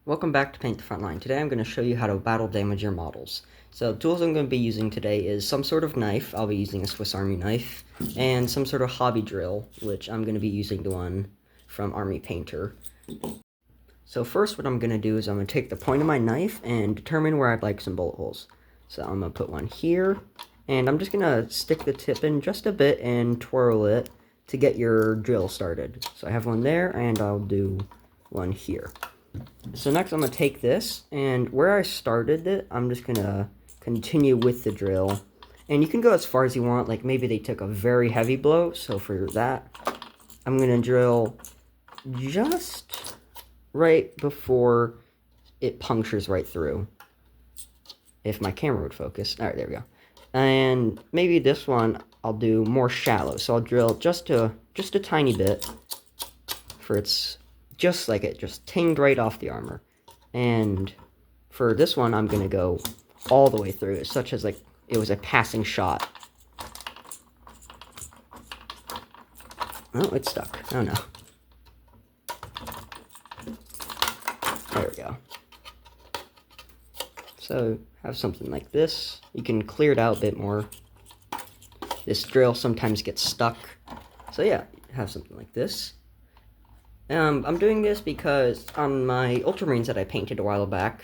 Welcome back to Paint the Frontline. Today I'm going to show you how to battle damage your models. So tools I'm going to be using today is some sort of knife. I'll be using a Swiss Army knife, and some sort of hobby drill, which I'm going to be using the one from Army Painter. So first what I'm going to do is I'm going to take the point of my knife and determine where I'd like some bullet holes. So I'm going to put one here, and I'm just going to stick the tip in just a bit and twirl it to get your drill started. So I have one there, and I'll do one here. So next I'm going to take this, and where I started it, I'm just going to continue with the drill. And you can go as far as you want, like maybe they took a very heavy blow, so for that, I'm going to drill just right before it punctures right through. If my camera would focus. Alright, there we go. And maybe this one I'll do more shallow, so I'll drill just a tiny bit for its... just like it just tinged right off the armor. And for this one, I'm going to go all the way through it, such as like it was a passing shot. Oh, it's stuck. Oh no. There we go. So, have something like this. You can clear it out a bit more. This drill sometimes gets stuck. So yeah, have something like this. I'm doing this because on my Ultramarines that I painted a while back,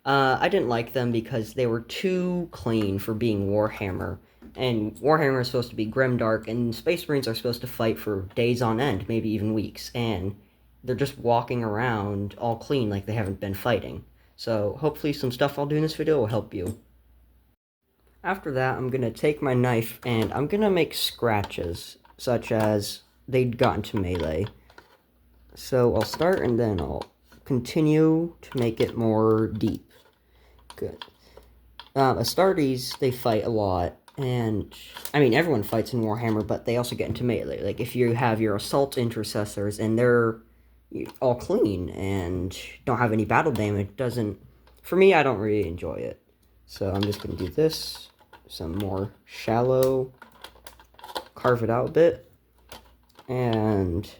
I didn't like them because they were too clean for being Warhammer. And Warhammer is supposed to be grimdark, and Space Marines are supposed to fight for days on end, maybe even weeks. And they're just walking around all clean like they haven't been fighting. So hopefully some stuff I'll do in this video will help you. After that, I'm going to take my knife and I'm going to make scratches, such as they'd gotten to melee. So I'll start and then I'll continue to make it more deep. Good. Astartes, they fight a lot, and I mean everyone fights in Warhammer, but they also get into melee. Like if you have your assault intercessors and they're all clean and don't have any battle damage, doesn't... for me, I don't really enjoy it. So I'm just going to do this, some more shallow, carve it out a bit, and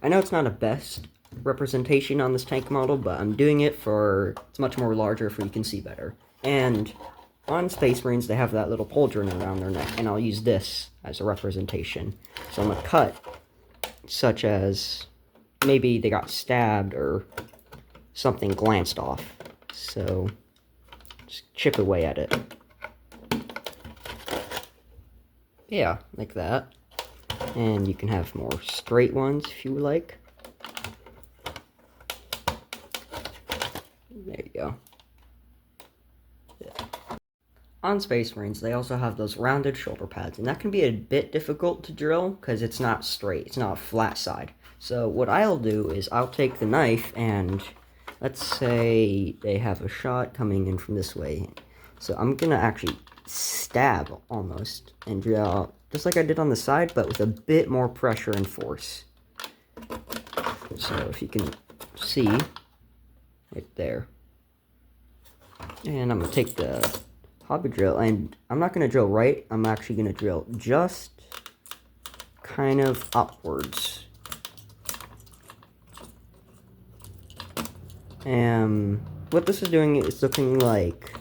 I know it's not a best representation on this tank model, but I'm doing it for, it's much more larger for you can see better. And on Space Marines, they have that little pauldron around their neck, and I'll use this as a representation. So I'm going to cut, such as maybe they got stabbed or something glanced off. So just chip away at it. Yeah, like that. And you can have more straight ones if you like. There you go. Yeah. On Space Marines, they also have those rounded shoulder pads, and that can be a bit difficult to drill because it's not straight, it's not a flat side. So what I'll do is I'll take the knife and let's say they have a shot coming in from this way. So I'm gonna actually stab almost and drill out just like I did on the side, but with a bit more pressure and force. So if you can see, right there. And I'm going to take the hobby drill, and I'm not going to drill right, I'm actually going to drill just kind of upwards. And what this is doing is looking like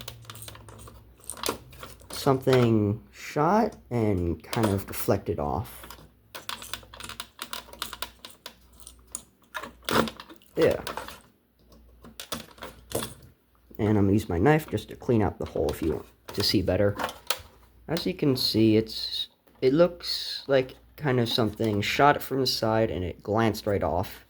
something shot and kind of deflected off. Yeah. And I'm going to use my knife just to clean out the hole if you want to see better. As you can see, it looks like kind of something shot it from the side and it glanced right off.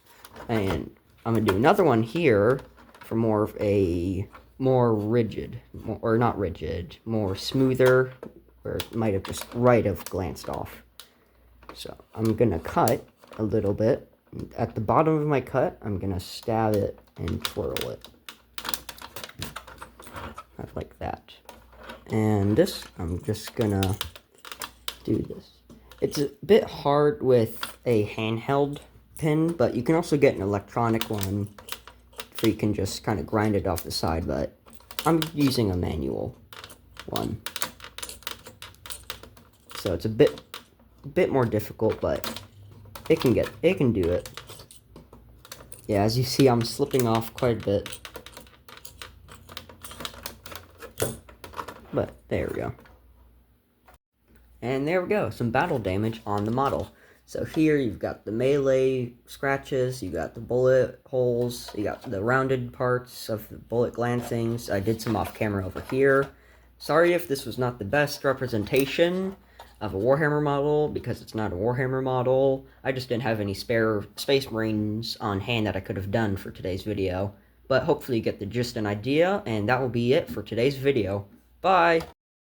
And I'm going to do another one here for more of a more rigid, or not rigid, more smoother, where it might have just right have glanced off. So I'm going to cut a little bit. At the bottom of my cut, I'm going to stab it and twirl it. Like that. And this, I'm just going to do this. It's a bit hard with a handheld pin, but you can also get an electronic one so you can just kind of grind it off the side, but I'm using a manual one. So it's a bit more difficult, but it can do it. Yeah, as you see, I'm slipping off quite a bit. But there we go. And there we go, some battle damage on the model. So here you've got the melee scratches, you got the bullet holes, you got the rounded parts of the bullet glancings. I did some off camera over here. Sorry if this was not the best representation of a Warhammer model, because it's not a Warhammer model. I just didn't have any spare Space Marines on hand that I could have done for today's video. But hopefully you get the gist and idea, and that will be it for today's video. Bye!